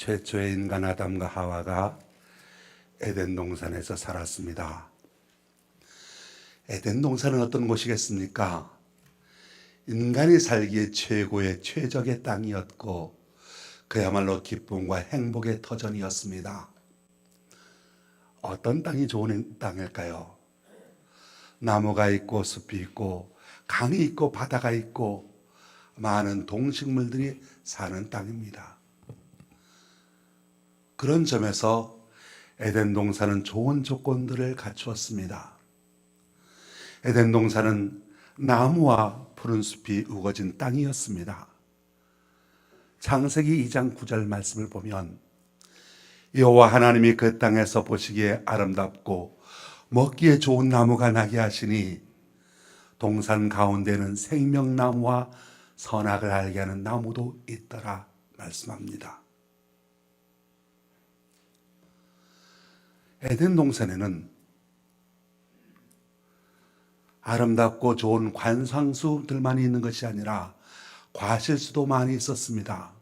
최초의 인간 아담과 하와가 에덴 동산에서 살았습니다. 에덴 동산은 어떤 곳이겠습니까? 인간이 살기에 최고의 최적의 땅이었고 그야말로 기쁨과 행복의 터전이었습니다. 어떤 땅이 좋은 땅일까요? 나무가 있고 숲이 있고 강이 있고 바다가 있고 많은 동식물들이 사는 땅입니다. 그런 점에서 에덴 동산은 좋은 조건들을 갖추었습니다. 에덴 동산은 나무와 푸른 숲이 우거진 땅이었습니다. 창세기 2장 9절 말씀을 보면 여호와 하나님이 그 땅에서 보시기에 아름답고 먹기에 좋은 나무가 나게 하시니 동산 가운데는 생명나무와 선악을 알게 하는 나무도 있더라 말씀합니다. 에덴 동산에는 아름답고 좋은 관상수들만 있는 것이 아니라 과실수도 많이 있었습니다.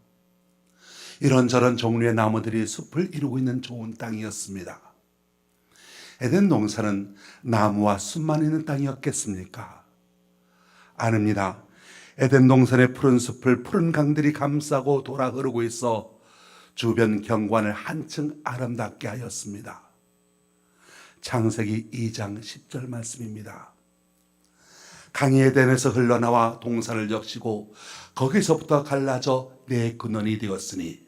이런저런 종류의 나무들이 숲을 이루고 있는 좋은 땅이었습니다. 에덴 동산은 나무와 숲만 있는 땅이었겠습니까? 아닙니다. 에덴 동산의 푸른 숲을 푸른 강들이 감싸고 돌아 흐르고 있어 주변 경관을 한층 아름답게 하였습니다. 창세기 2장 10절 말씀입니다. 강이 에덴에서 흘러나와 동산을 적시고 거기서부터 갈라져 네 근원이 되었으니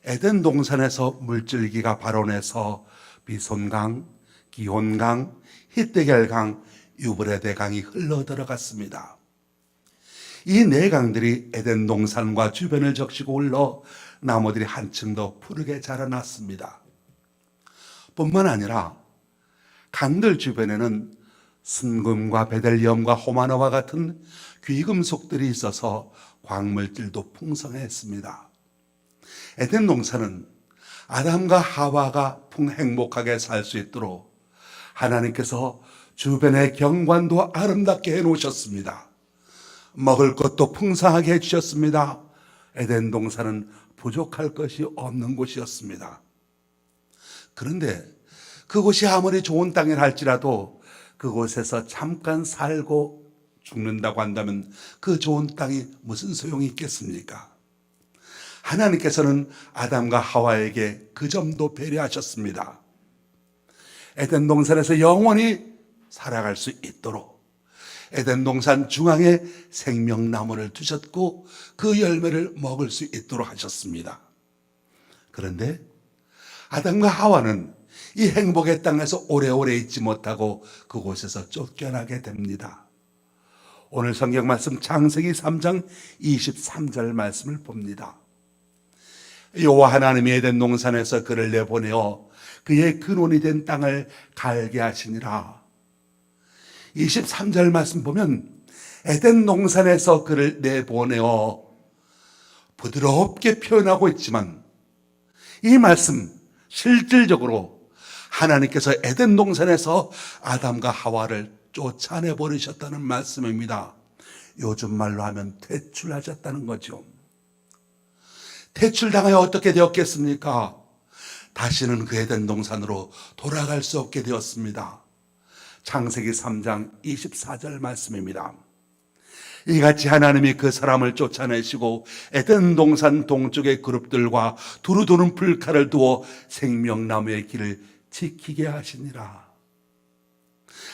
에덴 동산에서 물줄기가 발원해서 비손강, 기혼강, 히데겔강, 유브레데강이 흘러 들어갔습니다. 이 네 강들이 에덴 동산과 주변을 적시고 흘러 나무들이 한층 더 푸르게 자라났습니다. 뿐만 아니라 강들 주변에는 순금과 베델리엄과 호마노와 같은 귀금속들이 있어서 광물질도 풍성했습니다. 에덴 동산은 아담과 하와가 행복하게 살 수 있도록 하나님께서 주변의 경관도 아름답게 해놓으셨습니다. 먹을 것도 풍성하게 해주셨습니다. 에덴 동산은 부족할 것이 없는 곳이었습니다. 그런데 그곳이 아무리 좋은 땅이라 할지라도 그곳에서 잠깐 살고 죽는다고 한다면 그 좋은 땅이 무슨 소용이 있겠습니까? 하나님께서는 아담과 하와에게 그 점도 배려하셨습니다. 에덴 동산에서 영원히 살아갈 수 있도록 에덴 동산 중앙에 생명나무를 두셨고 그 열매를 먹을 수 있도록 하셨습니다. 그런데 아담과 하와는 이 행복의 땅에서 오래오래 있지 못하고 그곳에서 쫓겨나게 됩니다. 오늘 성경 말씀 창세기 3장 23절 말씀을 봅니다. 여호와 하나님이 에덴 동산에서 그를 내보내어 그의 근원이 된 땅을 갈게 하시니라. 23절 말씀 보면 에덴 동산에서 그를 내보내어 부드럽게 표현하고 있지만 이 말씀 실질적으로 하나님께서 에덴 동산에서 아담과 하와를 쫓아내 버리셨다는 말씀입니다. 요즘 말로 하면 퇴출하셨다는 거죠. 퇴출당하여 어떻게 되었겠습니까? 다시는 그 에덴 동산으로 돌아갈 수 없게 되었습니다. 창세기 3장 24절 말씀입니다. 이같이 하나님이 그 사람을 쫓아내시고 에덴 동산 동쪽의 그룹들과 두루 도는 불칼을 두어 생명나무의 길을 지키게 하시니라.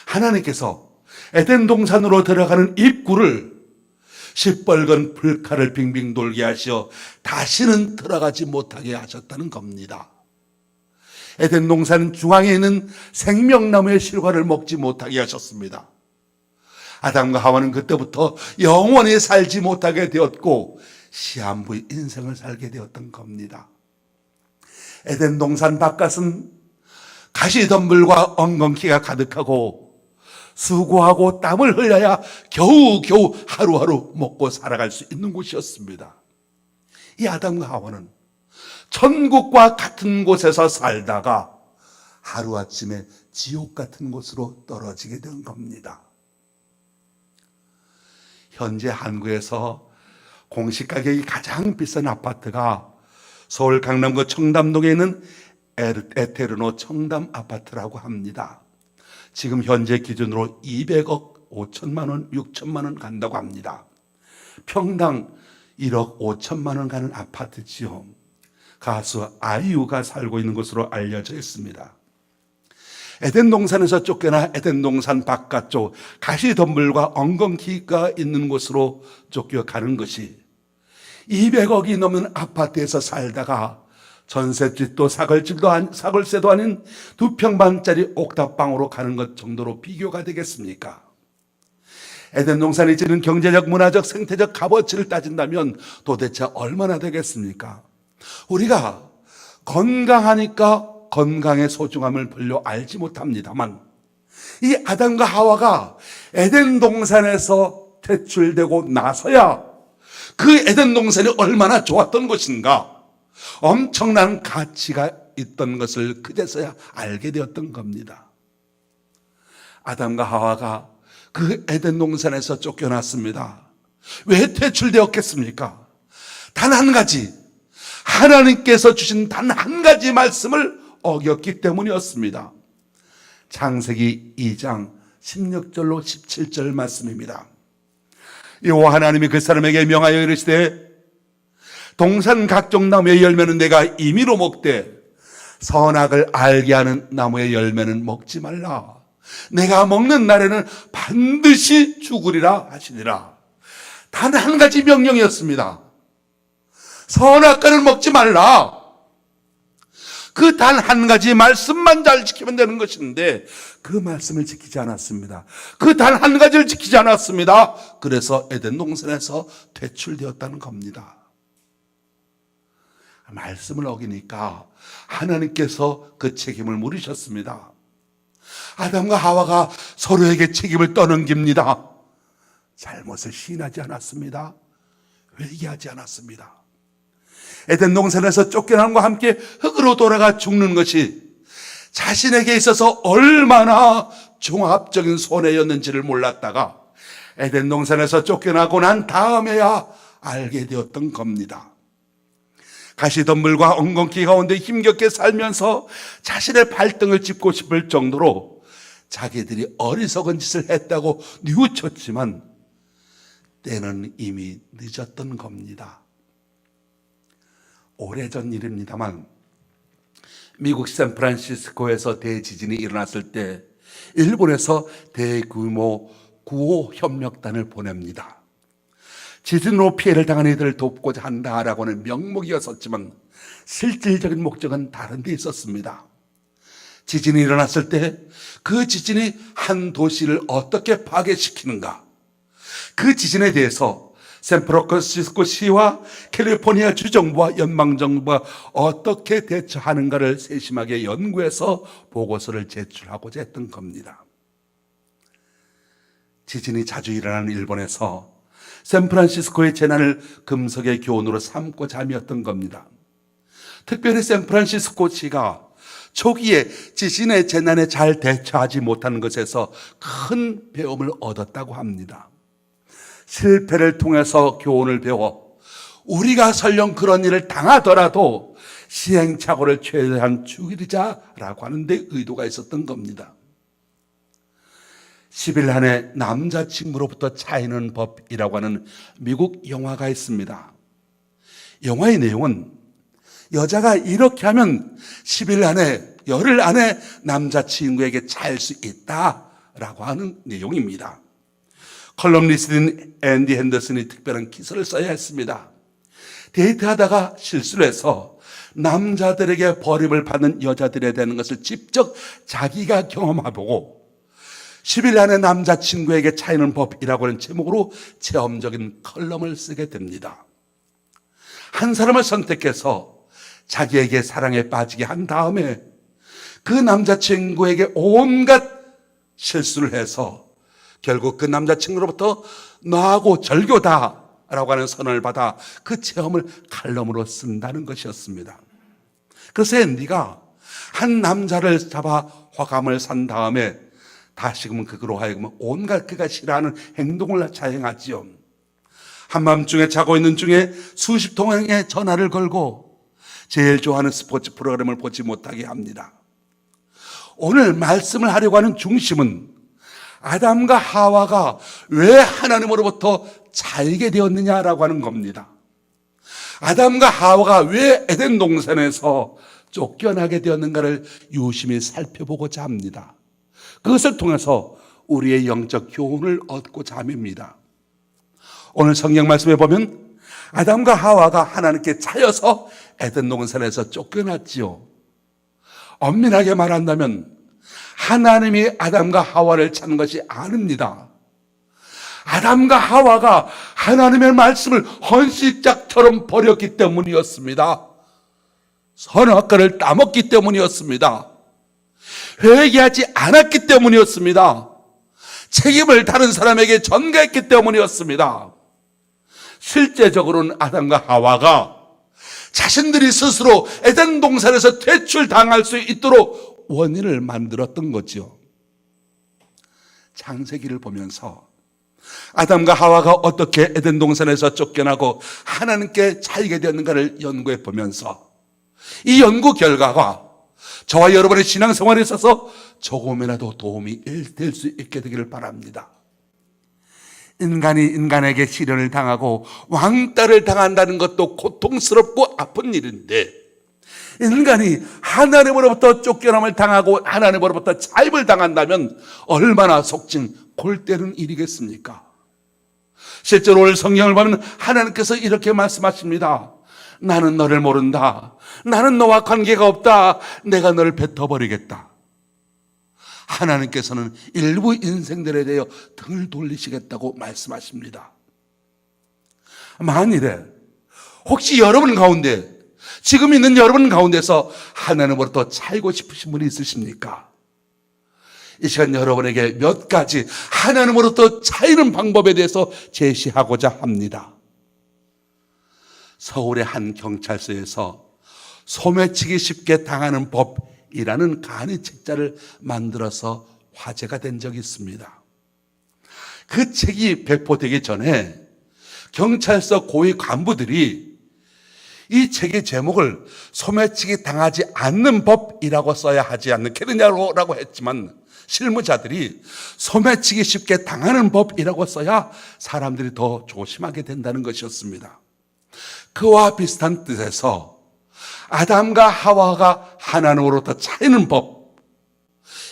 하나님께서 에덴 동산으로 들어가는 입구를 시뻘건 불칼을 빙빙 돌게 하시어 다시는 들어가지 못하게 하셨다는 겁니다. 에덴 동산 중앙에 있는 생명나무의 실과를 먹지 못하게 하셨습니다. 아담과 하와는 그때부터 영원히 살지 못하게 되었고 시한부의 인생을 살게 되었던 겁니다. 에덴 동산 바깥은 가시덤불과 엉겅퀴가 가득하고 수고하고 땀을 흘려야 겨우겨우 하루하루 먹고 살아갈 수 있는 곳이었습니다. 이 아담과 하와는 천국과 같은 곳에서 살다가 하루아침에 지옥 같은 곳으로 떨어지게 된 겁니다. 현재 한국에서 공시가격이 가장 비싼 아파트가 서울 강남구 청담동에 있는 에테르노 청담 아파트라고 합니다. 지금 현재 기준으로 200억 5천만 원, 6천만 원 간다고 합니다. 평당 1억 5천만 원 가는 아파트지요. 가수 아이유가 살고 있는 것으로 알려져 있습니다. 에덴 동산에서 쫓겨나 에덴 동산 바깥쪽 가시덤불과 엉겅퀴가 있는 곳으로 쫓겨가는 것이 200억이 넘는 아파트에서 살다가 전셋집도 사걸세도 아닌 2평방짜리 옥탑방으로 가는 것 정도로 비교가 되겠습니까? 에덴 동산이 지닌 경제적, 문화적, 생태적 값어치를 따진다면 도대체 얼마나 되겠습니까? 우리가 건강하니까 건강의 소중함을 별로 알지 못합니다만 이 아담과 하와가 에덴 동산에서 퇴출되고 나서야 그 에덴 동산이 얼마나 좋았던 것인가, 엄청난 가치가 있던 것을 그제서야 알게 되었던 겁니다. 아담과 하와가 그 에덴 동산에서 쫓겨났습니다. 왜 퇴출되었겠습니까? 단 한 가지, 하나님께서 주신 단 한 가지 말씀을 어겼기 때문이었습니다. 창세기 2장 16절로 17절 말씀입니다. 여호와 하나님이 그 사람에게 명하여 이르시되 동산 각종 나무의 열매는 내가 임의로 먹되 선악을 알게 하는 나무의 열매는 먹지 말라. 내가 먹는 날에는 반드시 죽으리라 하시니라. 단 한 가지 명령이었습니다. 선악과를 먹지 말라. 그 단 한 가지 말씀만 잘 지키면 되는 것인데 그 말씀을 지키지 않았습니다. 그 단 한 가지를 지키지 않았습니다. 그래서 에덴 동산에서 퇴출되었다는 겁니다. 말씀을 어기니까 하나님께서 그 책임을 물으셨습니다. 아담과 하와가 서로에게 책임을 떠넘깁니다. 잘못을 시인하지 않았습니다. 회개하지 않았습니다. 에덴 동산에서 쫓겨남과 함께 흙으로 돌아가 죽는 것이 자신에게 있어서 얼마나 종합적인 손해였는지를 몰랐다가 에덴 동산에서 쫓겨나고 난 다음에야 알게 되었던 겁니다. 가시덤불과 엉겅퀴 가운데 힘겹게 살면서 자신의 발등을 짚고 싶을 정도로 자기들이 어리석은 짓을 했다고 뉘우쳤지만 때는 이미 늦었던 겁니다. 오래전 일입니다만 미국 샌프란시스코에서 대지진이 일어났을 때 일본에서 대규모 구호 협력단을 보냅니다. 지진으로 피해를 당한 이들을 돕고자 한다라고 하는 명목이었었지만 실질적인 목적은 다른 데 있었습니다. 지진이 일어났을 때 그 지진이 한 도시를 어떻게 파괴시키는가, 그 지진에 대해서 샌프란시스코 시와 캘리포니아 주정부와 연방정부가 어떻게 대처하는가를 세심하게 연구해서 보고서를 제출하고자 했던 겁니다. 지진이 자주 일어나는 일본에서 샌프란시스코의 재난을 금석의 교훈으로 삼고 잠이었던 겁니다. 특별히 샌프란시스코 시가 초기에 지진의 재난에 잘 대처하지 못하는 것에서 큰 배움을 얻었다고 합니다. 실패를 통해서 교훈을 배워 우리가 설령 그런 일을 당하더라도 시행착오를 최대한 줄이자라고 하는 데 의도가 있었던 겁니다. 10일 안에 남자친구로부터 차이는 법이라고 하는 미국 영화가 있습니다. 영화의 내용은 여자가 이렇게 하면 10일 안에, 열흘 안에 남자친구에게 차일 수 있다라고 하는 내용입니다. 컬럼니스트인 앤디 핸더슨이 특별한 기사를 써야 했습니다. 데이트하다가 실수를 해서 남자들에게 버림을 받는 여자들에 대한 것을 직접 자기가 경험해보고 10일 안에 남자친구에게 차이는 법이라고 하는 제목으로 체험적인 컬럼을 쓰게 됩니다. 한 사람을 선택해서 자기에게 사랑에 빠지게 한 다음에 그 남자친구에게 온갖 실수를 해서 결국 그 남자친구로부터 너하고 절교다 라고 하는 선언을 받아 그 체험을 칼럼으로 쓴다는 것이었습니다. 그래서 앤디가 한 남자를 잡아 화감을 산 다음에 다시금 그로 하여금 온갖 그가 싫어하는 행동을 자행하지요. 한밤중에 자고 있는 중에 수십 통의 전화를 걸고 제일 좋아하는 스포츠 프로그램을 보지 못하게 합니다. 오늘 말씀을 하려고 하는 중심은 아담과 하와가 왜 하나님으로부터 자유게 되었느냐라고 하는 겁니다. 아담과 하와가 왜 에덴 동산에서 쫓겨나게 되었는가를 유심히 살펴보고자 합니다. 그것을 통해서 우리의 영적 교훈을 얻고자 합니다. 오늘 성경 말씀에 보면 아담과 하와가 하나님께 차여서 에덴 동산에서 쫓겨났지요. 엄밀하게 말한다면 하나님이 아담과 하와를 찾는 것이 아닙니다. 아담과 하와가 하나님의 말씀을 헌신짝처럼 버렸기 때문이었습니다. 선악과를 따먹기 때문이었습니다. 회개하지 않았기 때문이었습니다. 책임을 다른 사람에게 전가했기 때문이었습니다. 실제적으로는 아담과 하와가 자신들이 스스로 에덴 동산에서 퇴출당할 수 있도록 원인을 만들었던 거죠. 창세기를 보면서 아담과 하와가 어떻게 에덴 동산에서 쫓겨나고 하나님께 차이게 되었는가를 연구해 보면서 이 연구 결과가 저와 여러분의 신앙생활에 있어서 조금이라도 도움이 될 수 있게 되기를 바랍니다. 인간이 인간에게 시련을 당하고 왕따를 당한다는 것도 고통스럽고 아픈 일인데, 인간이 하나님으로부터 쫓겨남을 당하고 하나님으로부터 차입을 당한다면 얼마나 속칭 골때리는 일이겠습니까? 실제로 오늘 성경을 보면 하나님께서 이렇게 말씀하십니다. 나는 너를 모른다. 나는 너와 관계가 없다. 내가 너를 뱉어버리겠다. 하나님께서는 일부 인생들에 대하여 등을 돌리시겠다고 말씀하십니다. 만일에 혹시 여러분 가운데, 지금 있는 여러분 가운데서 하나님으로부터 차이고 싶으신 분이 있으십니까? 이 시간 여러분에게 몇 가지 하나님으로부터 차이는 방법에 대해서 제시하고자 합니다. 서울의 한 경찰서에서 소매치기 쉽게 당하는 법이라는 간이 책자를 만들어서 화제가 된 적이 있습니다. 그 책이 배포되기 전에 경찰서 고위 간부들이 이 책의 제목을 소매치기 당하지 않는 법이라고 써야 하지 않겠느냐고 했지만, 실무자들이 소매치기 쉽게 당하는 법이라고 써야 사람들이 더 조심하게 된다는 것이었습니다. 그와 비슷한 뜻에서 아담과 하와가 하나님으로부터 차이는 법,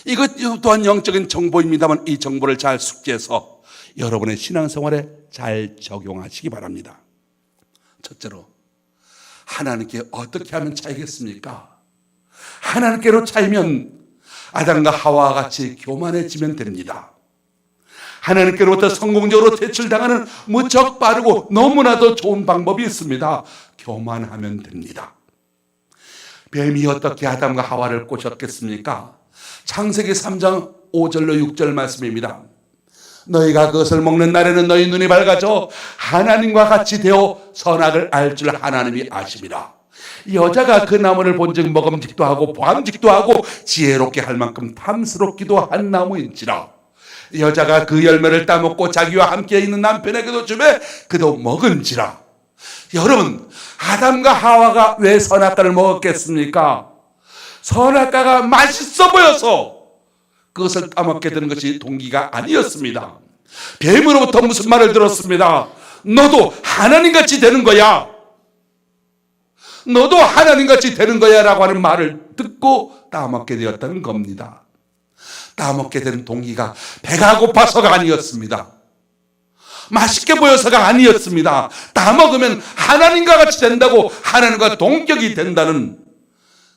이것 또한 영적인 정보입니다만 이 정보를 잘 숙지해서 여러분의 신앙생활에 잘 적용하시기 바랍니다. 첫째로, 하나님께 어떻게 하면 차이겠습니까? 하나님께로 차이면 아담과 하와와 같이 교만해지면 됩니다. 하나님께로부터 성공적으로 퇴출당하는 무척 빠르고 너무나도 좋은 방법이 있습니다. 교만하면 됩니다. 뱀이 어떻게 아담과 하와를 꼬셨겠습니까? 창세기 3장 5절로 6절 말씀입니다. 너희가 그것을 먹는 날에는 너희 눈이 밝아져 하나님과 같이 되어 선악을 알 줄 하나님이 아심이라. 여자가 그 나무를 본즉 먹음직도 하고 보암직도 하고 지혜롭게 할 만큼 탐스럽기도 한 나무인지라. 여자가 그 열매를 따먹고 자기와 함께 있는 남편에게도 주매 그도 먹은지라. 여러분, 아담과 하와가 왜 선악과를 먹었겠습니까? 선악과가 맛있어 보여서 그것을 따먹게 되는 것이 동기가 아니었습니다. 뱀으로부터 무슨 말을 들었습니다. 너도 하나님같이 되는 거야. 너도 하나님같이 되는 거야 라고 하는 말을 듣고 따먹게 되었다는 겁니다. 따먹게 되는 동기가 배가 고파서가 아니었습니다. 맛있게 보여서가 아니었습니다. 따먹으면 하나님과 같이 된다고, 하나님과 동격이 된다는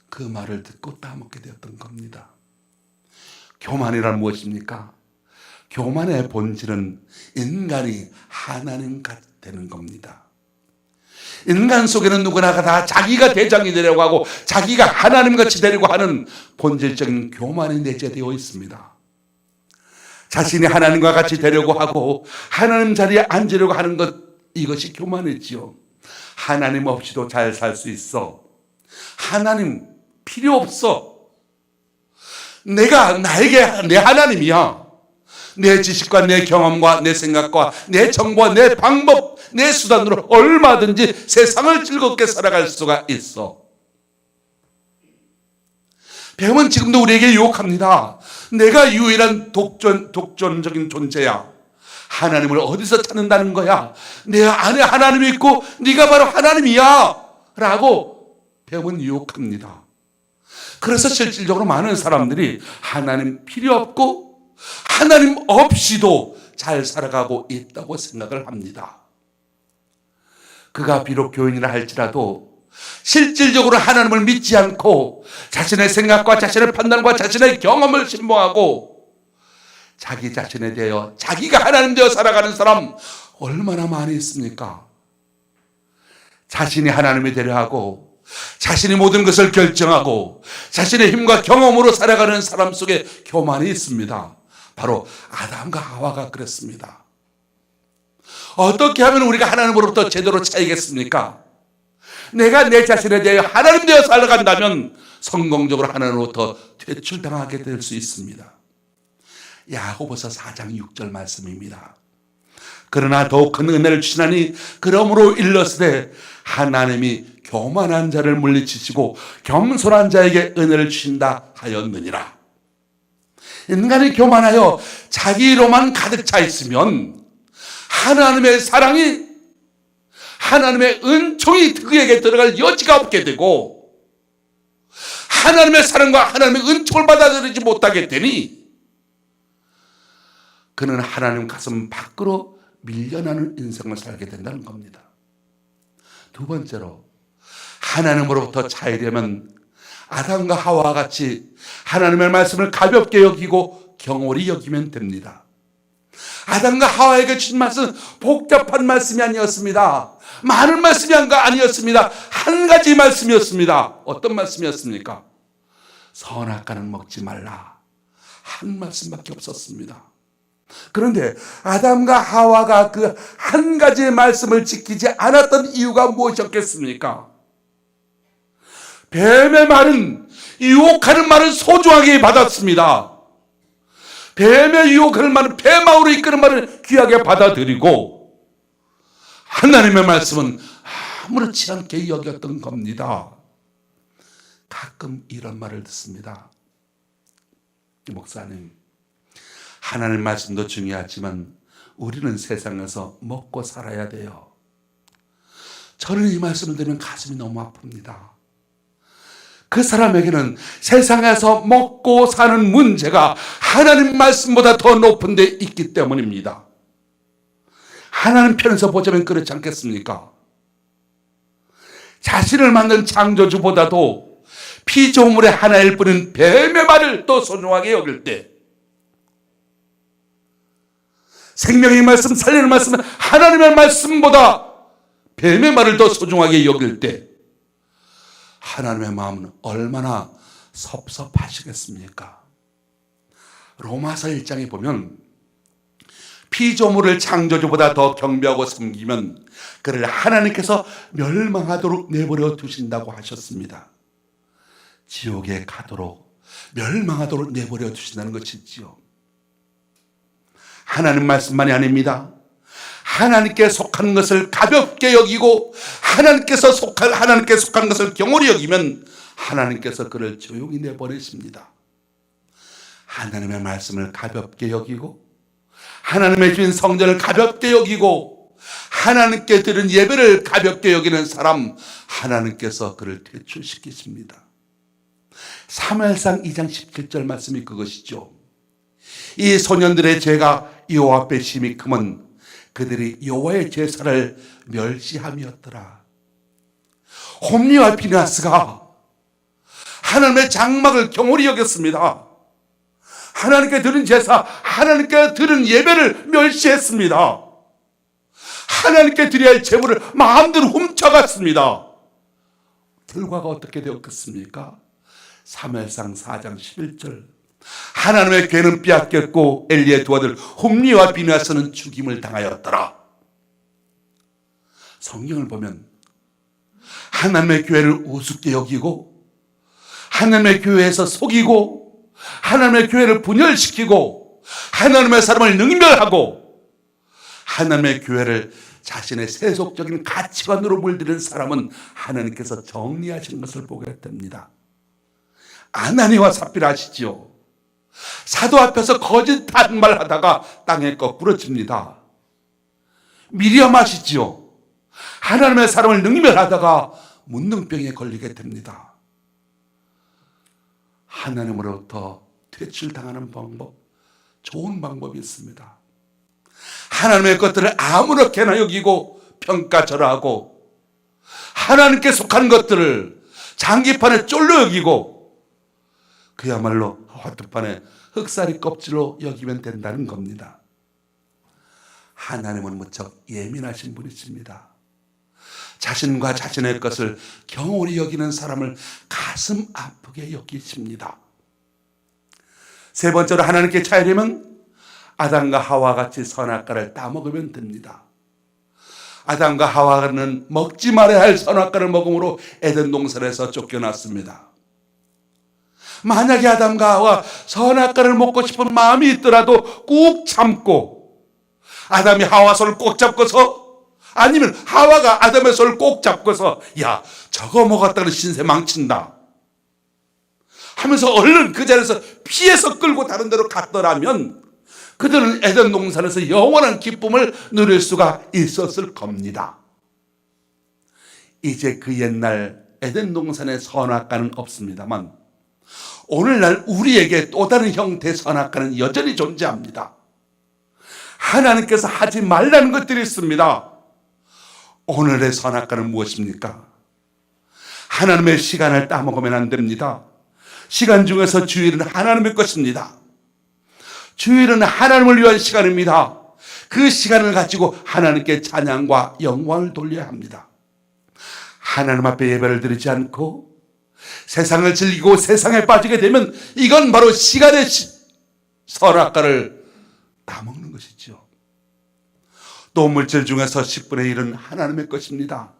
그 말을 듣고 따먹게 되었던 겁니다. 교만이란 무엇입니까? 교만의 본질은 인간이 하나님 같이 되는 겁니다. 인간 속에는 누구나 다 자기가 대장이 되려고 하고 자기가 하나님같이 되려고 하는 본질적인 교만이 내재되어 있습니다. 자신이 하나님과 같이 되려고 하고 하나님 자리에 앉으려고 하는 것, 이것이 교만이지요. 하나님 없이도 잘 살 수 있어. 하나님 필요 없어. 내가 나에게 내 하나님이야. 내 지식과 내 경험과 내 생각과 내 정보와 내 방법, 내 수단으로 얼마든지 세상을 즐겁게 살아갈 수가 있어. 뱀은 지금도 우리에게 유혹합니다. 내가 유일한 독존적인 존재야. 하나님을 어디서 찾는다는 거야? 내 안에 하나님이 있고 네가 바로 하나님이야 라고 뱀은 유혹합니다. 그래서 실질적으로 많은 사람들이 하나님 필요 없고 하나님 없이도 잘 살아가고 있다고 생각을 합니다. 그가 비록 교인이라 할지라도 실질적으로 하나님을 믿지 않고 자신의 생각과 자신의 판단과 자신의 경험을 신봉하고 자기 자신에 대하여 자기가 하나님 되어 살아가는 사람 얼마나 많이 있습니까? 자신이 하나님이 되려 하고 자신이 모든 것을 결정하고 자신의 힘과 경험으로 살아가는 사람 속에 교만이 있습니다. 바로 아담과 하와가 그랬습니다. 어떻게 하면 우리가 하나님으로부터 제대로 차이겠습니까? 내가 내 자신에 대해 하나님 되어 살아간다면 성공적으로 하나님으로부터 퇴출당하게 될 수 있습니다. 야고보서 4장 6절 말씀입니다. 그러나 더욱 큰 은혜를 주시나니 그러므로 일렀으되 하나님이 교만한 자를 물리치시고 겸손한 자에게 은혜를 주신다 하였느니라. 인간이 교만하여 자기로만 가득 차 있으면 하나님의 사랑이 하나님의 은총이 그에게 들어갈 여지가 없게 되고 하나님의 사랑과 하나님의 은총을 받아들이지 못하게 되니 그는 하나님 가슴 밖으로 밀려나는 인생을 살게 된다는 겁니다. 두 번째로 하나님으로부터 차이려면 아담과 하와와 같이 하나님의 말씀을 가볍게 여기고 경홀히 여기면 됩니다. 아담과 하와에게 주신 말씀은 복잡한 말씀이 아니었습니다. 많은 말씀이 아니었습니다. 한 가지 말씀이었습니다. 어떤 말씀이었습니까? 선악과는 먹지 말라. 한 말씀밖에 없었습니다. 그런데 아담과 하와가 그 한 가지의 말씀을 지키지 않았던 이유가 무엇이었겠습니까? 뱀의 말은, 유혹하는 말은 소중하게 받았습니다. 뱀의 유혹하는 말은, 뱀마으로 이끄는 말을 귀하게 받아들이고 하나님의 말씀은 아무렇지 않게 여겼던 겁니다. 가끔 이런 말을 듣습니다. 목사님, 하나님 말씀도 중요하지만 우리는 세상에서 먹고 살아야 돼요. 저는 이 말씀을 들으면 가슴이 너무 아픕니다. 그 사람에게는 세상에서 먹고 사는 문제가 하나님 말씀보다 더 높은 데 있기 때문입니다. 하나님 편에서 보자면 그렇지 않겠습니까? 자신을 만든 창조주보다도 피조물의 하나일 뿐인 뱀의 말을 또 소중하게 여길 때, 생명의 말씀, 살리는 말씀은 하나님의 말씀보다 뱀의 말을 더 소중하게 여길 때 하나님의 마음은 얼마나 섭섭하시겠습니까? 로마서 1장에 보면 피조물을 창조주보다 더 경배하고 섬기면 그를 하나님께서 멸망하도록 내버려 두신다고 하셨습니다. 지옥에 가도록, 멸망하도록 내버려 두신다는 것이지요. 하나님 말씀만이 아닙니다. 하나님께 속한 것을 가볍게 여기고 하나님께 속한 것을 경홀히 여기면 하나님께서 그를 조용히 내버리십니다. 하나님의 말씀을 가볍게 여기고 하나님의 주신 성전을 가볍게 여기고 하나님께 드린 예배를 가볍게 여기는 사람, 하나님께서 그를 퇴출시키십니다. 사무엘상 2장 17절 말씀이 그것이죠. 이 소년들의 죄가 여호와 앞에 심히 크면 그들이 여호와의 제사를 멸시함이었더라. 홈리와 비느하스가 하나님의 장막을 경홀히 여겼습니다. 하나님께 드린 제사, 하나님께 드린 예배를 멸시했습니다. 하나님께 드려야 할 제물을 마음대로 훔쳐갔습니다. 결과가 어떻게 되었겠습니까? 사무엘상 4장 11절, 하나님의 괴는 빼앗겼고 엘리의 두 아들 홈리와 비느하스는 죽임을 당하였더라. 성경을 보면 하나님의 교회를 우습게 여기고 하나님의 교회에서 속이고 하나님의 교회를 분열시키고 하나님의 사람을 능멸하고 하나님의 교회를 자신의 세속적인 가치관으로 물들인 사람은 하나님께서 정리하시는 것을 보게 됩니다. 아나니와 삽비라 아시지요? 사도 앞에서 거짓 반말하다가 땅에 거꾸로 칩니다. 미리암 아시지요? 하나님의 사람을 능멸하다가 문둥병에 걸리게 됩니다. 하나님으로부터 퇴출당하는 방법, 좋은 방법이 있습니다. 하나님의 것들을 아무렇게나 여기고 평가절하하고 하나님께 속한 것들을 장기판에 쫄로 여기고 그야말로 화투판에 흑사리 껍질로 여기면 된다는 겁니다. 하나님은 무척 예민하신 분이십니다. 자신과 자신의 것을 경홀히 여기는 사람을 가슴 아프게 여기십니다. 세 번째로 하나님께 차이려면 아담과 하와 같이 선악과를 따먹으면 됩니다. 아담과 하와는 먹지 말아야 할 선악과를 먹음으로 에덴 동산에서 쫓겨났습니다. 만약에 아담과 하와 선악과를 먹고 싶은 마음이 있더라도 꾹 참고 아담이 하와 손을 꼭 잡고서 아니면 하와가 아담의 손을 꼭 잡고서 야 저거 먹었다는 신세 망친다 하면서 얼른 그 자리에서 피해서 끌고 다른 데로 갔더라면 그들은 에덴 동산에서 영원한 기쁨을 누릴 수가 있었을 겁니다. 이제 그 옛날 에덴 동산의 선악과는 없습니다만 오늘날 우리에게 또 다른 형태의 선악과는 여전히 존재합니다. 하나님께서 하지 말라는 것들이 있습니다. 오늘의 선악과는 무엇입니까? 하나님의 시간을 따먹으면 안 됩니다. 시간 중에서 주일은 하나님의 것입니다. 주일은 하나님을 위한 시간입니다. 그 시간을 가지고 하나님께 찬양과 영광을 돌려야 합니다. 하나님 앞에 예배를 드리지 않고 세상을 즐기고 세상에 빠지게 되면 이건 바로 시간의 선악과를 따먹는 것이죠. 또 물질 중에서 10분의 1은 하나님의 것입니다.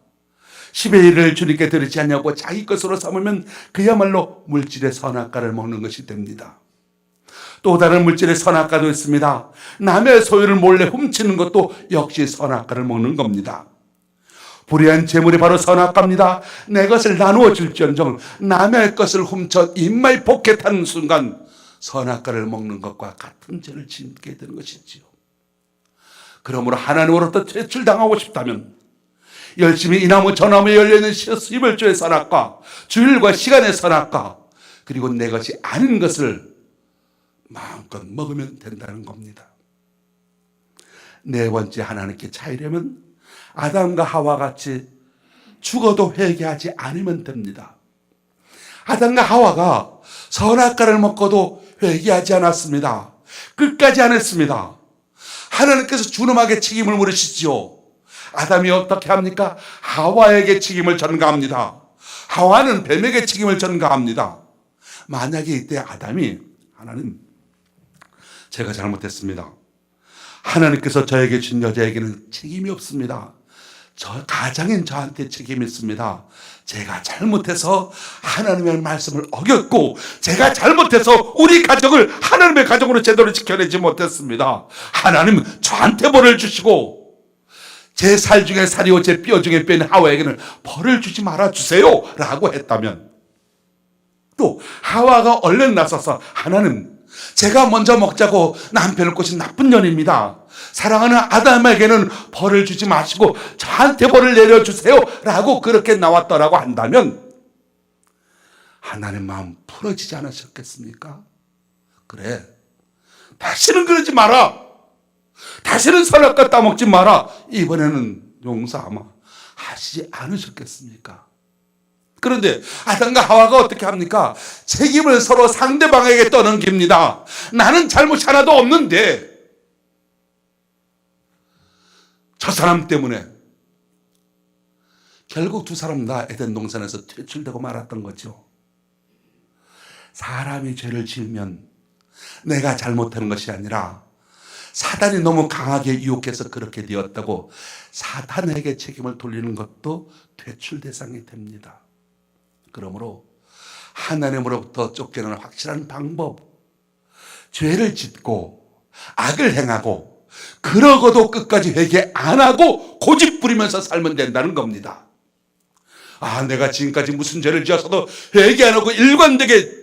10의 1을 주님께 드리지 않냐고 자기 것으로 삼으면 그야말로 물질의 선악과를 먹는 것이 됩니다. 또 다른 물질의 선악과도 있습니다. 남의 소유를 몰래 훔치는 것도 역시 선악과를 먹는 겁니다. 불의한 재물이 바로 선악과입니다. 내 것을 나누어 줄지언정 남의 것을 훔쳐 인마이 포켓하는 순간 선악과를 먹는 것과 같은 죄를 짓게 되는 것이지요. 그러므로 하나님으로부터 퇴출당하고 싶다면 열심히 이 나무 저 나무에 열려있는 십일조의 선악과, 주일과 시간의 선악과, 그리고 내 것이 아닌 것을 마음껏 먹으면 된다는 겁니다. 네 번째, 하나님께 차이려면 아담과 하와 같이 죽어도 회개하지 않으면 됩니다. 아담과 하와가 선악과를 먹고도 회개하지 않았습니다. 끝까지 안 했습니다. 하나님께서 준엄하게 책임을 물으시지요. 아담이 어떻게 합니까? 하와에게 책임을 전가합니다. 하와는 뱀에게 책임을 전가합니다. 만약에 이때 아담이 하나님 제가 잘못했습니다. 하나님께서 저에게 준 여자에게는 책임이 없습니다. 저 가장인 저한테 책임이 있습니다. 제가 잘못해서 하나님의 말씀을 어겼고 제가 잘못해서 우리 가정을 하나님의 가정으로 제대로 지켜내지 못했습니다. 하나님 저한테 벌을 주시고 제 살 중에 살이요 제 뼈 중에 뼈인 하와에게는 벌을 주지 말아주세요 라고 했다면, 또 하와가 얼른 나서서 하나님 제가 먼저 먹자고 남편을 꼬신 나쁜 년입니다. 사랑하는 아담에게는 벌을 주지 마시고 저한테 벌을 내려주세요 라고 그렇게 나왔더라고 한다면 하나님 마음 풀어지지 않으셨겠습니까? 그래, 다시는 그러지 마라. 다시는 선악과 따먹지 마라. 이번에는 용서 하시지 않으셨겠습니까? 그런데 아담과 하와가 어떻게 합니까? 책임을 서로 상대방에게 떠넘깁니다. 나는 잘못이 하나도 없는데 저 사람 때문에 결국 두 사람 다 에덴 동산에서 퇴출되고 말았던 거죠. 사람이 죄를 지으면 내가 잘못하는 것이 아니라 사단이 너무 강하게 유혹해서 그렇게 되었다고 사탄에게 책임을 돌리는 것도 퇴출 대상이 됩니다. 그러므로 하나님으로부터 쫓겨나는 확실한 방법, 죄를 짓고 악을 행하고 그러고도 끝까지 회개 안 하고 고집 부리면서 살면 된다는 겁니다. 아, 내가 지금까지 무슨 죄를 지었어도 회개 안 하고 일관되게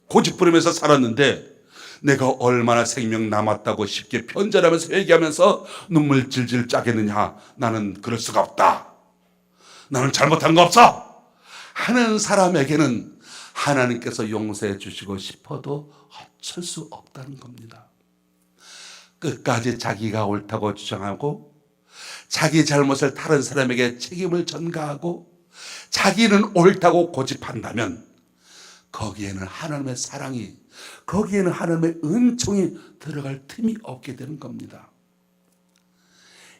고집부리면서 살았는데 내가 얼마나 생명 남았다고 쉽게 편전하면서 회개하면서 눈물 질질 짜겠느냐. 나는 그럴 수가 없다. 나는 잘못한 거 없어 하는 사람에게는 하나님께서 용서해 주시고 싶어도 어쩔 수 없다는 겁니다. 끝까지 자기가 옳다고 주장하고 자기 잘못을 다른 사람에게 책임을 전가하고 자기는 옳다고 고집한다면 거기에는 하나님의 사랑이, 거기에는 하나님의 은총이 들어갈 틈이 없게 되는 겁니다.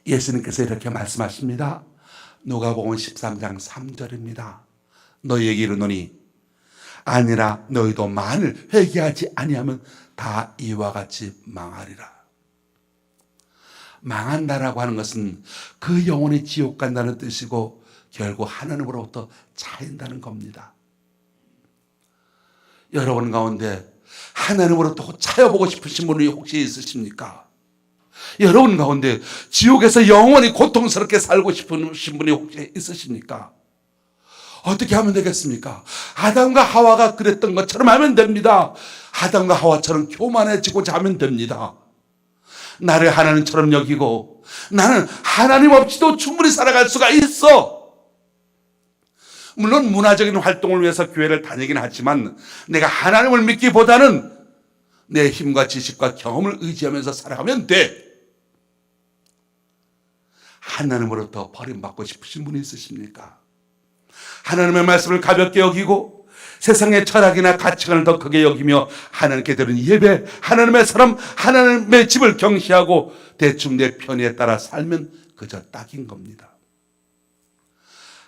예수님께서 이렇게 말씀하십니다. 누가복음 13장 3절입니다. 너희에게 이르노니 아니라 너희도 만일 회개하지 아니하면 다 이와 같이 망하리라. 망한다라고 하는 것은 그 영혼이 지옥 간다는 뜻이고 결국 하나님으로부터 차인다는 겁니다. 여러분 가운데 하나님으로부터 차여보고 싶으신 분이 혹시 있으십니까? 여러분 가운데 지옥에서 영원히 고통스럽게 살고 싶으신 분이 혹시 있으십니까? 어떻게 하면 되겠습니까? 아담과 하와가 그랬던 것처럼 하면 됩니다. 아담과 하와처럼 교만해지고자 하면 됩니다. 나를 하나님처럼 여기고 나는 하나님 없이도 충분히 살아갈 수가 있어. 물론 문화적인 활동을 위해서 교회를 다니긴 하지만 내가 하나님을 믿기보다는 내 힘과 지식과 경험을 의지하면서 살아가면 돼. 하나님으로부터 버림받고 싶으신 분이 있으십니까? 하나님의 말씀을 가볍게 여기고 세상의 철학이나 가치관을 더 크게 여기며 하나님께 드리는 예배, 하나님의 사람, 하나님의 집을 경시하고 대충 내 편의에 따라 살면 그저 딱인 겁니다.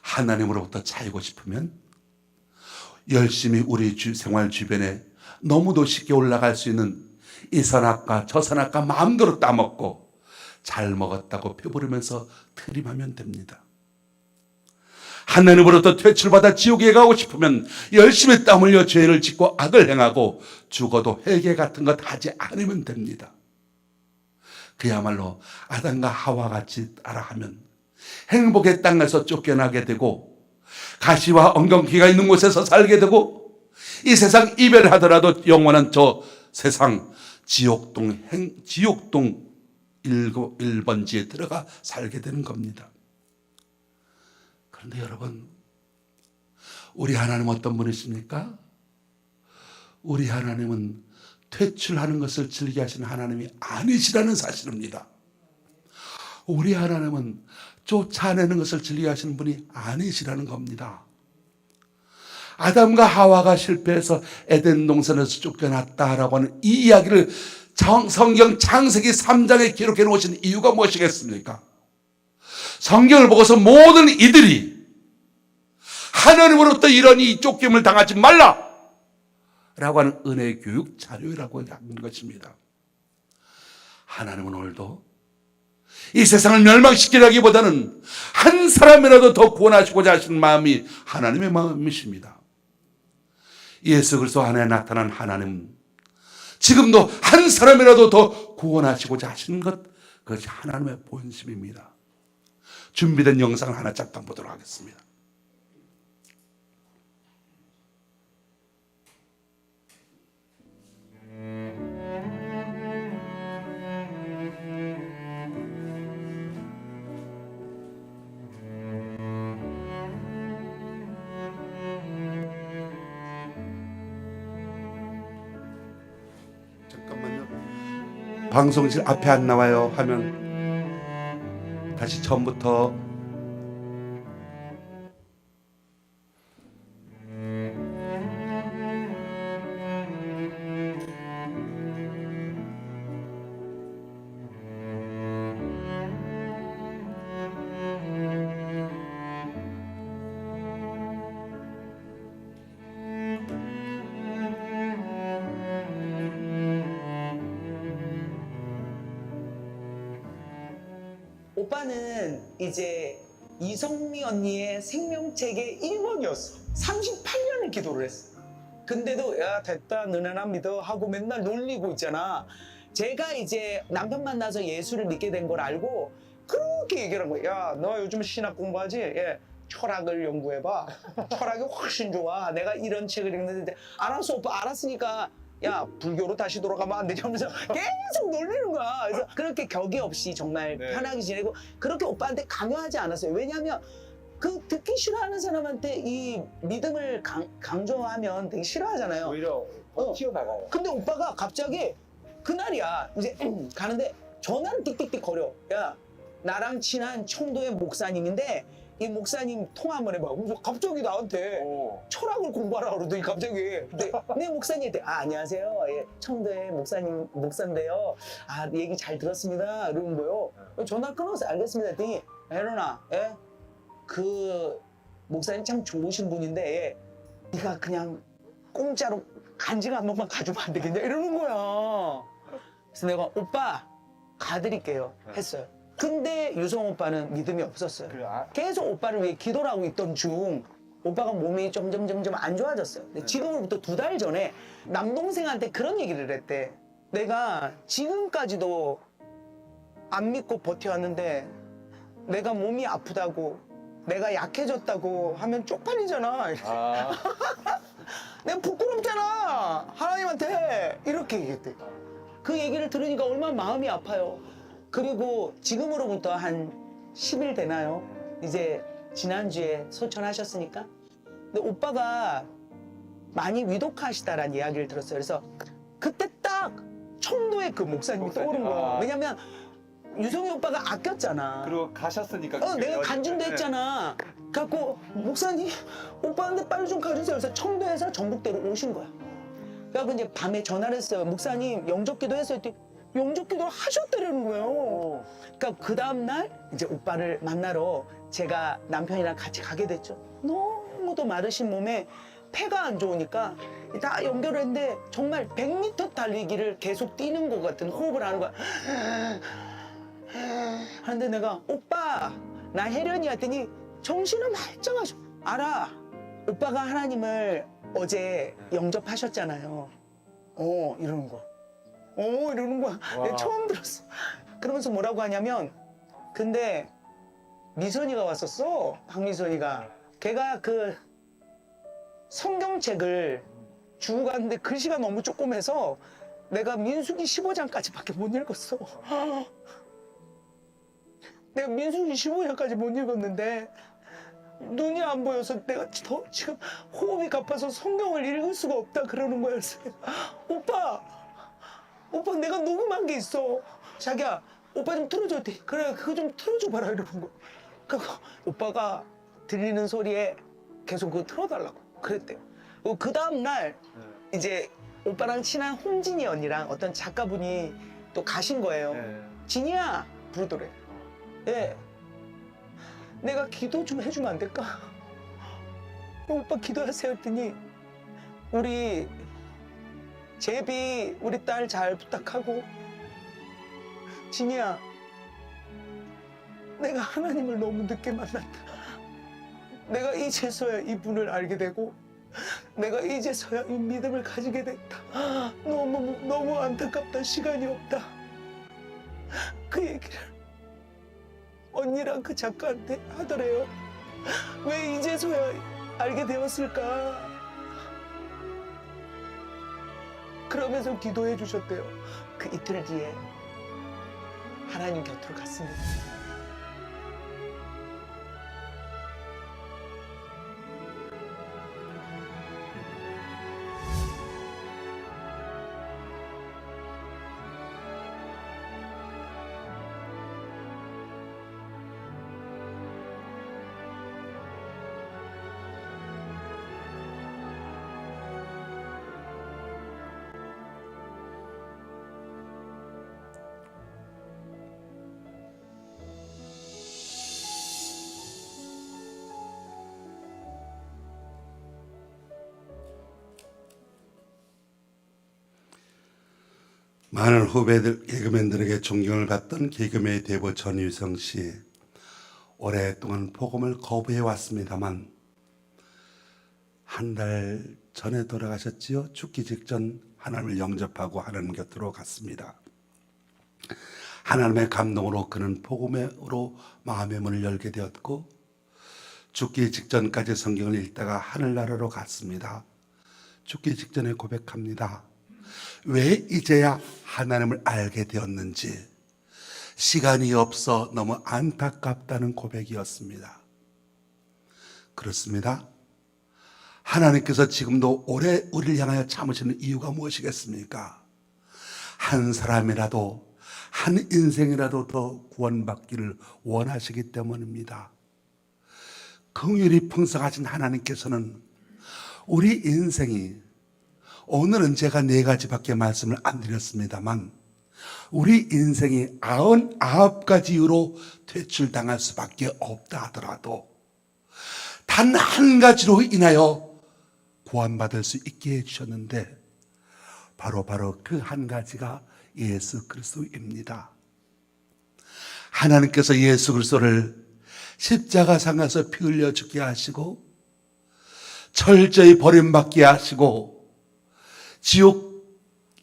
하나님으로부터 차이고 싶으면 열심히 우리 생활 주변에 너무도 쉽게 올라갈 수 있는 이 선악과 저 선악과 마음대로 따먹고 잘 먹었다고 배부르면서 트림하면 됩니다. 하나님으로부터 퇴출받아 지옥에 가고 싶으면 열심히 땀 흘려 죄를 짓고 악을 행하고 죽어도 회개 같은 것 하지 않으면 됩니다. 그야말로 아담과 하와 같이 따라하면 행복의 땅에서 쫓겨나게 되고 가시와 엉겅퀴가 있는 곳에서 살게 되고 이 세상 이별하더라도 영원한 저 세상 지옥동 1번지에 들어가 살게 되는 겁니다. 그런데 여러분, 우리 하나님 어떤 분이십니까? 우리 하나님은 퇴출하는 것을 즐겨 하시는 하나님이 아니시라는 사실입니다. 우리 하나님은 쫓아내는 것을 즐겨 하시는 분이 아니시라는 겁니다. 아담과 하와가 실패해서 에덴 동산에서 쫓겨났다라고 하는 이 이야기를 성경 창세기 3장에 기록해 놓으신 이유가 무엇이겠습니까? 성경을 보고서 모든 이들이 하나님으로부터 이런 이 쫓김을 당하지 말라 라고 하는 은혜의 교육 자료라고 하는 것입니다. 하나님은 오늘도 이 세상을 멸망시키려기보다는 한 사람이라도 더 구원하시고자 하시는 마음이 하나님의 마음이십니다. 예수 그리스도 안에 나타난 하나님, 지금도 한 사람이라도 더 구원하시고자 하시는 것, 그것이 하나님의 본심입니다. 준비된 영상을 하나 잠깐 보도록 하겠습니다. 잠깐만요. 방송실 앞에 안 나와요 하면 다시 처음부터. 오빠는 이제 이성미 언니의 생명책의 1번이었어. 38년을 기도를 했어. 근데도 야 됐다 너네 나 믿어 하고 맨날 놀리고 있잖아. 제가 이제 남편 만나서 예수를 믿게 된 걸 알고 그렇게 얘기를 한 거야. 야 너 요즘 신학 공부하지? 예. 철학을 연구해봐. 철학이 훨씬 좋아. 내가 이런 책을 읽는데 알았어 오빠 알았으니까 야 불교로 다시 돌아가면 안 되지 하면서 계속 놀리는 거야. 그래서 그렇게 격이 없이 정말 네. 편하게 지내고 그렇게 오빠한테 강요하지 않았어요. 왜냐하면 그 듣기 싫어하는 사람한테 이 믿음을 강조하면 되게 싫어하잖아요. 오히려 더 튀어나가요. 근데 오빠가 갑자기 그날이야 이제 가는데 전화를 띡띡띡 거려. 야 나랑 친한 청도의 목사님인데 이 목사님 통화 한번 해봐. 그래서 갑자기 나한테 오. 철학을 공부하라 그러더니 갑자기 근데 내 목사님한테 안녕하세요 예, 청도의 목사인데요 얘기 잘 들었습니다 이러는 거예요. 전화 끊어서 알겠습니다 했더니 혜론아 예? 그 목사님 참 좋으신 분인데 예, 네가 그냥 공짜로 간증 한 번만 가주면 안 되겠냐 이러는 거야. 그래서 내가 오빠 가드릴게요 했어요. 근데 유성 오빠는 믿음이 없었어요. 그래, 계속 오빠를 위해 기도를 하고 있던 중 오빠가 몸이 점점 안 좋아졌어요. 근데 지금으로부터 2달 전에 남동생한테 그런 얘기를 했대. 내가 지금까지도 안 믿고 버텨왔는데 내가 몸이 아프다고 내가 약해졌다고 하면 쪽팔리잖아. 아. 내가 부끄럽잖아 하나님한테 이렇게 얘기했대. 그 얘기를 들으니까 얼마나 마음이 아파요. 그리고 지금으로부터 한 10일 되나요? 이제 지난주에 소천하셨으니까. 근데 오빠가 많이 위독하시다라는 이야기를 들었어요. 그래서 그때 딱 청도의 그 목사님이 떠오른 거야. 왜냐면 유성이 오빠가 아꼈잖아. 그리고 가셨으니까. 내가 간증도 했잖아. 그래갖고 목사님 오빠한테 빨리 좀 가주세요. 그래서 청도에서 전북대로 오신 거야. 그래갖고 이제 밤에 전화를 했어요. 목사님 영접기도 했어요. 했더니 영접기도 하셨다는 거예요. 그러니까 그 다음날 이제 오빠를 만나러 제가 남편이랑 같이 가게 됐죠. 너무도 마르신 몸에 폐가 안 좋으니까 다 연결을 했는데 정말 100m 달리기를 계속 뛰는 것 같은 호흡을 하는 거야. 하는데 내가 오빠 나 혜련이 했더니 정신은 말짱하셔. 알아. 오빠가 하나님을 어제 영접하셨잖아요. 이러는 거야. 이러는 거야. 내가 처음 들었어. 그러면서 뭐라고 하냐면 근데 미선이가 왔었어. 박미선이가. 걔가 그 성경책을 주고 갔는데 글씨가 너무 조그매서 내가 민수기 15장까지밖에 못 읽었어. 내가 민수기 15장까지 못 읽었는데 눈이 안 보여서 내가 지금 호흡이 가빠서 성경을 읽을 수가 없다 그러는 거야. 그래서 오빠 내가 녹음한 게 있어. 자기야 오빠 좀 틀어줘. 그래 그거 좀 틀어줘 봐라 이러는 거. 그러니까 오빠가 들리는 소리에 계속 그거 틀어달라고 그랬대요. 그 다음날 이제 오빠랑 친한 홍진이 언니랑 어떤 작가분이 또 가신 거예요. 진이야 부르더래. 예. 내가 기도 좀 해주면 안 될까? 오빠 기도하세요 했더니 우리 제비 우리 딸 잘 부탁하고 진이야 내가 하나님을 너무 늦게 만났다. 내가 이제서야 이분을 알게 되고 내가 이제서야 이 믿음을 가지게 됐다. 너무 안타깝다. 시간이 없다. 그 얘기를 언니랑 그 작가한테 하더래요. 왜 이제서야 알게 되었을까? 그러면서 기도해 주셨대요. 그 이틀 뒤에 하나님 곁으로 갔습니다. 많은 후배들 개그맨들에게 존경을 받던 개그맨의 대부 전유성 씨. 오랫동안 복음을 거부해 왔습니다만 한 달 전에 돌아가셨지요. 죽기 직전 하나님을 영접하고 하나님 곁으로 갔습니다. 하나님의 감동으로 그는 복음으로 마음의 문을 열게 되었고 죽기 직전까지 성경을 읽다가 하늘나라로 갔습니다. 죽기 직전에 고백합니다. 왜 이제야 하나님을 알게 되었는지 시간이 없어 너무 안타깝다는 고백이었습니다. 그렇습니다. 하나님께서 지금도 오래 우리를 향하여 참으시는 이유가 무엇이겠습니까? 한 사람이라도, 한 인생이라도 더 구원받기를 원하시기 때문입니다. 긍휼이 풍성하신 하나님께서는 우리 인생이, 오늘은 제가 4가지밖에 말씀을 안 드렸습니다만, 우리 인생이 99가지 이유로 퇴출당할 수밖에 없다 하더라도 단 한 가지로 인하여 구원받을 수 있게 해주셨는데 바로 그 한 가지가 예수 그리스도입니다. 하나님께서 예수 그리스도를 십자가상에서 피 흘려 죽게 하시고 철저히 버림받게 하시고 지옥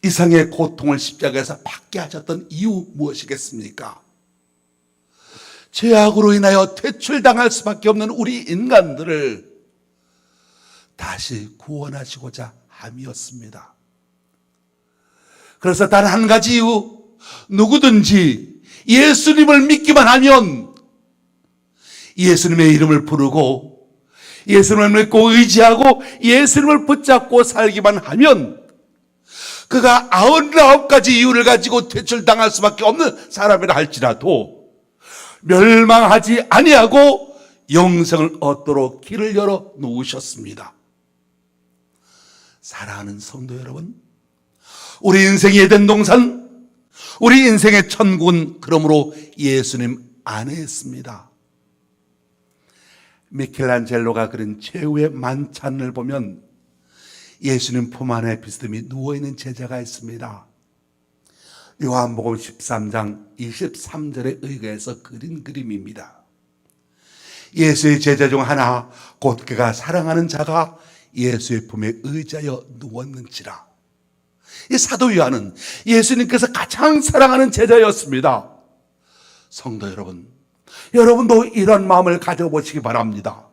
이상의 고통을 십자가에서 받게 하셨던 이유 무엇이겠습니까? 죄악으로 인하여 퇴출당할 수밖에 없는 우리 인간들을 다시 구원하시고자 함이었습니다. 그래서 단 한 가지 이유, 누구든지 예수님을 믿기만 하면, 예수님의 이름을 부르고 예수님을 믿고 의지하고 예수님을 붙잡고 살기만 하면 그가 99가지 이유를 가지고 퇴출당할 수밖에 없는 사람이라 할지라도 멸망하지 아니하고 영생을 얻도록 길을 열어 놓으셨습니다. 사랑하는 성도 여러분, 우리 인생의 에덴 동산, 우리 인생의 천국은 그러므로 예수님 안에 있습니다. 미켈란젤로가 그린 최후의 만찬을 보면 예수님 품 안에 비스듬히 누워있는 제자가 있습니다. 요한복음 13장 23절에 의거해서 그린 그림입니다. 예수의 제자 중 하나 곧 그가 사랑하는 자가 예수의 품에 의지하여 누웠는지라. 이 사도 요한은 예수님께서 가장 사랑하는 제자였습니다. 성도 여러분, 여러분도 이런 마음을 가져보시기 바랍니다.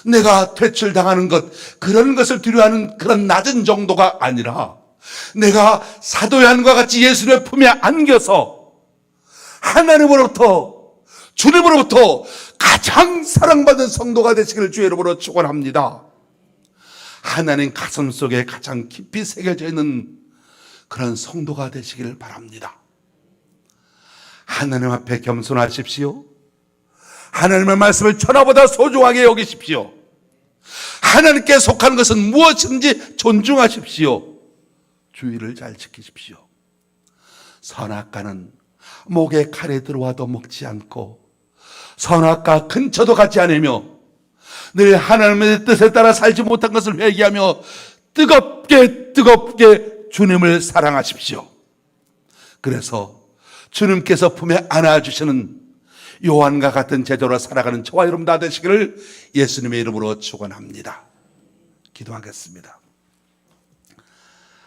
내가 퇴출당하는 것, 그런 것을 두려워하는 그런 낮은 정도가 아니라 내가 사도 요한과 같이 예수님의 품에 안겨서 하나님으로부터, 주님으로부터 가장 사랑받는 성도가 되시기를 주의 이름으로 축원합니다. 하나님 가슴 속에 가장 깊이 새겨져 있는 그런 성도가 되시기를 바랍니다. 하나님 앞에 겸손하십시오. 하나님의 말씀을 천하보다 소중하게 여기십시오. 하나님께 속한 것은 무엇인지 존중하십시오. 주의를 잘 지키십시오. 선악과는 목에 칼이 들어와도 먹지 않고 선악과 근처도 가지 않으며 늘 하나님의 뜻에 따라 살지 못한 것을 회개하며 뜨겁게 주님을 사랑하십시오. 그래서 주님께서 품에 안아주시는 요한과 같은 제자로 살아가는 저와 여러분 다 되시기를 예수님의 이름으로 축원합니다. 기도하겠습니다.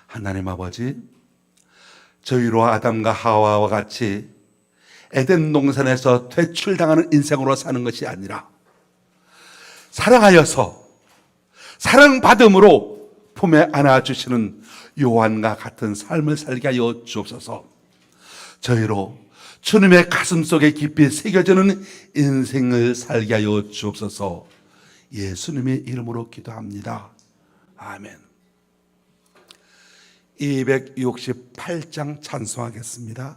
하나님 아버지, 저희로 아담과 하와와 같이 에덴 동산에서 퇴출당하는 인생으로 사는 것이 아니라 사랑하여서 사랑받음으로 품에 안아주시는 요한과 같은 삶을 살게 하여 주옵소서. 저희로 주님의 가슴 속에 깊이 새겨지는 인생을 살게 하여 주옵소서. 예수님의 이름으로 기도합니다. 아멘. 268장 찬송하겠습니다.